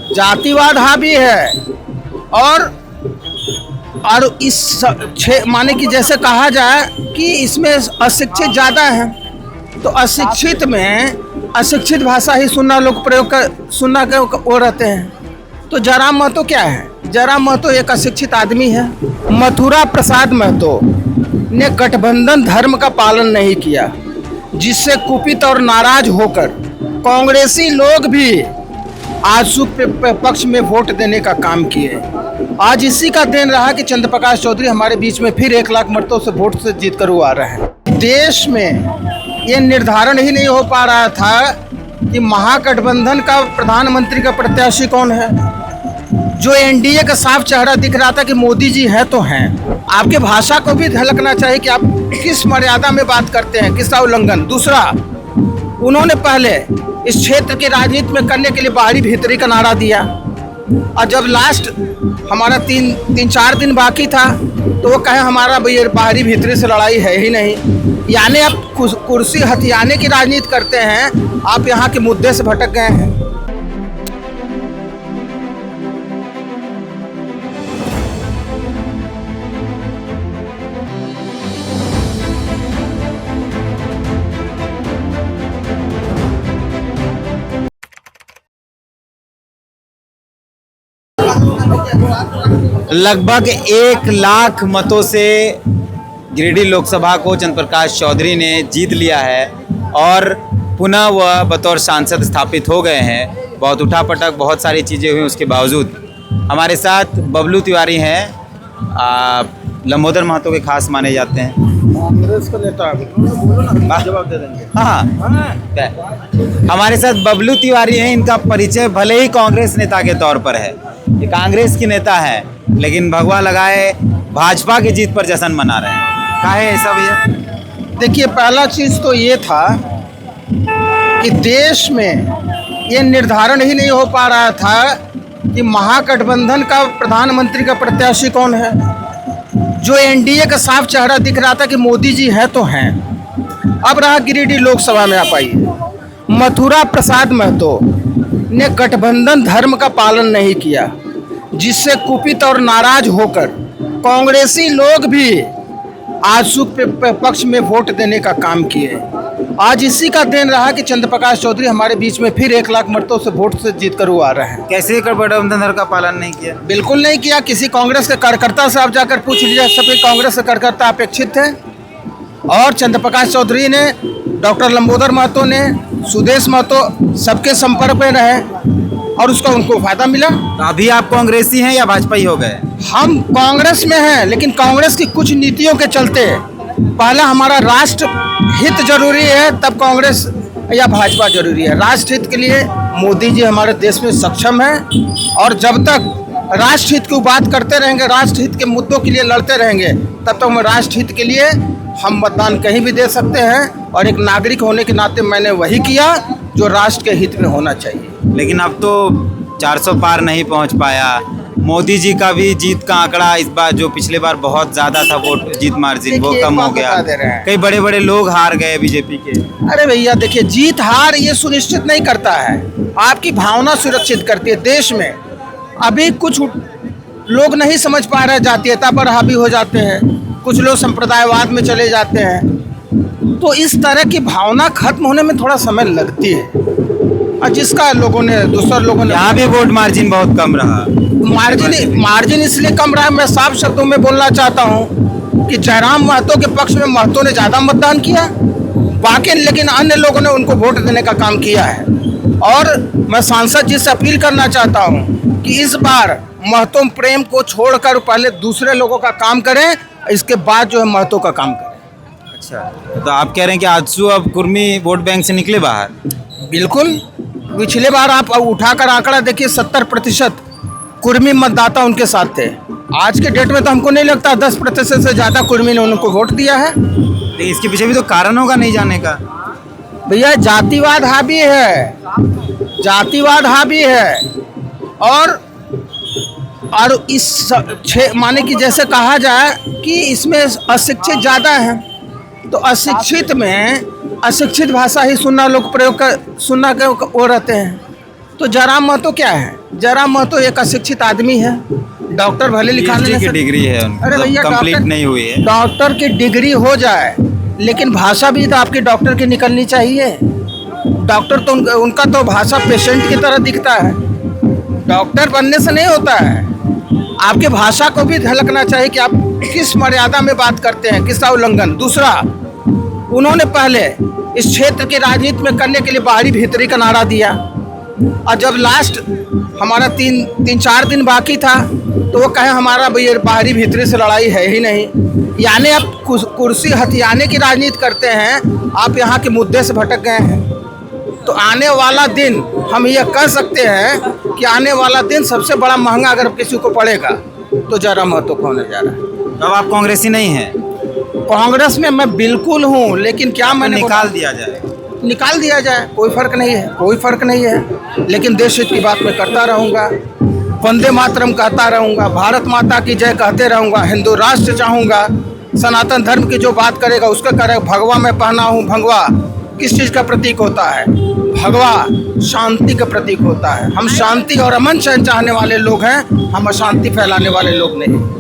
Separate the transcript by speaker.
Speaker 1: जातिवाद हावी है। और इस माने कि जैसे कहा जाए कि इसमें अशिक्षित ज़्यादा है, तो अशिक्षित में अशिक्षित भाषा ही सुनना लोग प्रयोग कर सुनना के वो रहते हैं। तो जयराम महतो क्या है? जयराम महतो एक अशिक्षित आदमी है। मथुरा प्रसाद महतो ने गठबंधन धर्म का पालन नहीं किया, जिससे कुपित और नाराज होकर कांग्रेसी लोग भी आजसू पक्ष में वोट देने का काम किए। आज इसी का दिन रहा कि चंद्र प्रकाश चौधरी हमारे बीच में फिर 1 लाख मतों से वोट से जीत कर आ रहे हैं। देश में ये निर्धारण ही नहीं हो पा रहा था कि महागठबंधन का प्रधानमंत्री का प्रत्याशी कौन है। जो एनडीए का साफ चेहरा दिख रहा था कि मोदी जी हैं तो हैं। आपके भाषा को भी झलकना चाहिए कि आप किस मर्यादा में बात करते हैं, किसका उल्लंघन। दूसरा, उन्होंने पहले इस क्षेत्र की राजनीति में करने के लिए बाहरी भीतरी का नारा दिया, और जब लास्ट हमारा 3-4 दिन बाकी था तो वो कहे हमारा बाहरी भीतरी से लड़ाई है ही नहीं। यानी आप कुर्सी हथियाने की राजनीति करते हैं, आप यहाँ के मुद्दे से भटक गए हैं।
Speaker 2: लगभग 1 लाख मतों से गिरिडीह लोकसभा को चंद्र प्रकाश चौधरी ने जीत लिया है और पुनः वह बतौर सांसद स्थापित हो गए हैं। बहुत उठापटक, बहुत सारी चीज़ें हुई, उसके बावजूद हमारे साथ बबलू तिवारी हैं, लंबोदर महतो के खास माने जाते हैं।
Speaker 1: कांग्रेस का नेता जवाब दे देंगे।
Speaker 2: हाँ, हमारे साथ बबलू तिवारी हैं। इनका परिचय भले ही कांग्रेस नेता के तौर पर है, ये कांग्रेस की नेता है, लेकिन भगवा लगाए भाजपा की जीत पर जश्न मना रहे हैं। काहे ऐसा भैया?
Speaker 1: देखिए, पहला चीज़ तो ये था कि देश में ये निर्धारण ही नहीं हो पा रहा था कि महागठबंधन का प्रधानमंत्री का प्रत्याशी कौन है। जो एनडीए का साफ चेहरा दिख रहा था कि मोदी जी हैं तो हैं। अब रहा गिरिडीह लोकसभा में, आप आइए। मथुरा प्रसाद महतो ने गठबंधन धर्म का पालन नहीं किया, जिससे कुपित और नाराज होकर कांग्रेसी लोग भी आजसू पक्ष में वोट देने का काम किए। आज इसी का दिन रहा कि चंद्र प्रकाश चौधरी हमारे बीच में फिर 1 लाख मतों से वोट से जीत कर आ रहे हैं।
Speaker 2: कैसे गठबंधन धर्म का पालन नहीं किया?
Speaker 1: बिल्कुल नहीं किया। किसी कांग्रेस के कार्यकर्ता से आप जाकर पूछ लीजिए, सभी कांग्रेस के कार्यकर्ता अपेक्षित थे। और चंद्र प्रकाश चौधरी ने, डॉक्टर लंबोदर महतो ने, सुदेश महतो सबके संपर्क में रहे और उसका उनको फायदा मिला।
Speaker 2: तो अभी आप कांग्रेसी हैं या भाजपाई हो गए?
Speaker 1: हम कांग्रेस में हैं, लेकिन कांग्रेस की कुछ नीतियों के चलते पहला हमारा राष्ट्र हित जरूरी है, तब कांग्रेस या भाजपा जरूरी है। राष्ट्र हित के लिए मोदी जी हमारे देश में सक्षम हैं, और जब तक राष्ट्र हित की बात करते रहेंगे, राष्ट्र हित के मुद्दों के लिए लड़ते रहेंगे, तब तक हम राष्ट्र हित के लिए हम मतदान कहीं भी दे सकते हैं। और एक नागरिक होने के नाते मैंने वही किया जो राष्ट्र के हित में होना चाहिए।
Speaker 2: लेकिन अब तो 400 पार नहीं पहुंच पाया। मोदी जी का भी जीत का आंकड़ा इस बार, जो पिछले बार बहुत ज़्यादा था वोट जीत मार्जिन, वो कम हो गया। कई बड़े बड़े लोग हार गए बीजेपी के।
Speaker 1: अरे भैया देखिए, जीत हार ये सुनिश्चित नहीं करता है, आपकी भावना सुरक्षित करती है। देश में अभी कुछ लोग नहीं समझ पा रहे, जातीयता पर हावी हो जाते हैं, कुछ लोग संप्रदायवाद में चले जाते हैं। तो इस तरह की भावना खत्म होने में थोड़ा समय लगती है, और जिसका दूसरे लोगों ने
Speaker 2: यहाँ भी वोट मार्जिन बहुत कम रहा।
Speaker 1: मार्जिन इसलिए कम रहा, मैं साफ शब्दों में बोलना चाहता हूँ कि जयराम महतो के पक्ष में महतो ने ज़्यादा मतदान किया बाकी, लेकिन अन्य लोगों ने उनको वोट देने का काम किया है। और मैं सांसद जी से अपील करना चाहता हूँ कि इस बार महतो प्रेम को छोड़कर पहले दूसरे लोगों का काम करें, इसके बाद जो है महतो का काम करें।
Speaker 2: अच्छा, तो आप कह रहे हैं कि आजसू अब कुर्मी वोट बैंक से निकले बाहर?
Speaker 1: बिल्कुल। पिछले बार आप उठाकर आंकड़ा देखिए, 70% कुर्मी मतदाता उनके साथ थे। आज के डेट में तो हमको नहीं लगता 10% से ज़्यादा कुर्मी ने उनको वोट दिया है।
Speaker 2: तो इसके पीछे भी तो कारण होगा नहीं जाने का।
Speaker 1: भैया, जातिवाद हावी है, जातिवाद हावी है। और इस माने कि जैसे कहा जाए कि इसमें अशिक्षित ज़्यादा है, तो अशिक्षित में अशिक्षित भाषा ही सुनना लोग प्रयोग कर सुनना के वो रहते हैं। तो जयराम महतो क्या है? जयराम महतो एक अशिक्षित आदमी है, डॉक्टर भले लिखा
Speaker 2: PhD की डिग्री है
Speaker 1: अरे भैया
Speaker 2: कंप्लीट
Speaker 1: डॉक्टर
Speaker 2: नहीं हुई है।
Speaker 1: डॉक्टर की डिग्री हो जाए लेकिन भाषा भी तो आपकी डॉक्टर की निकलनी चाहिए। डॉक्टर तो उनका तो भाषा पेशेंट की तरह दिखता है, डॉक्टर बनने से नहीं होता है। आपके भाषा को भी झलकना चाहिए कि आप किस मर्यादा में बात करते हैं, किसका उल्लंघन। दूसरा, उन्होंने पहले इस क्षेत्र की राजनीति में करने के लिए बाहरी भीतरी का नारा दिया, और जब लास्ट हमारा तीन चार दिन बाकी था तो वो कहे हमारा बाहरी भीतरी से लड़ाई है ही नहीं। यानी आप कुर्सी हथियाने की राजनीति करते हैं, आप यहाँ के मुद्दे से भटक गए हैं। तो आने वाला दिन हम यह कह सकते हैं कि आने वाला दिन सबसे बड़ा महंगा अगर किसी को पड़ेगा तो जयराम महतो को होने जा रहा है।
Speaker 2: अब आप कांग्रेसी नहीं हैं?
Speaker 1: कांग्रेस में मैं बिल्कुल हूँ, लेकिन क्या मैंने
Speaker 2: निकाल दिया जाए?
Speaker 1: निकाल दिया जाए, कोई फर्क नहीं है, कोई फर्क नहीं है। लेकिन देश हित की बात मैं करता रहूँगा, वंदे मातरम कहता रहूँगा, भारत माता की जय कहते रहूँगा, हिंदू राष्ट्र चाहूँगा, सनातन धर्म की जो बात करेगा उसका करेगा। भगवा मैं पहना हूँ, भगवा किस चीज़ का प्रतीक होता है? भगवा शांति का प्रतीक होता है। हम शांति और अमन चैन चाहने वाले लोग हैं, हम अशांति फैलाने वाले लोग नहीं।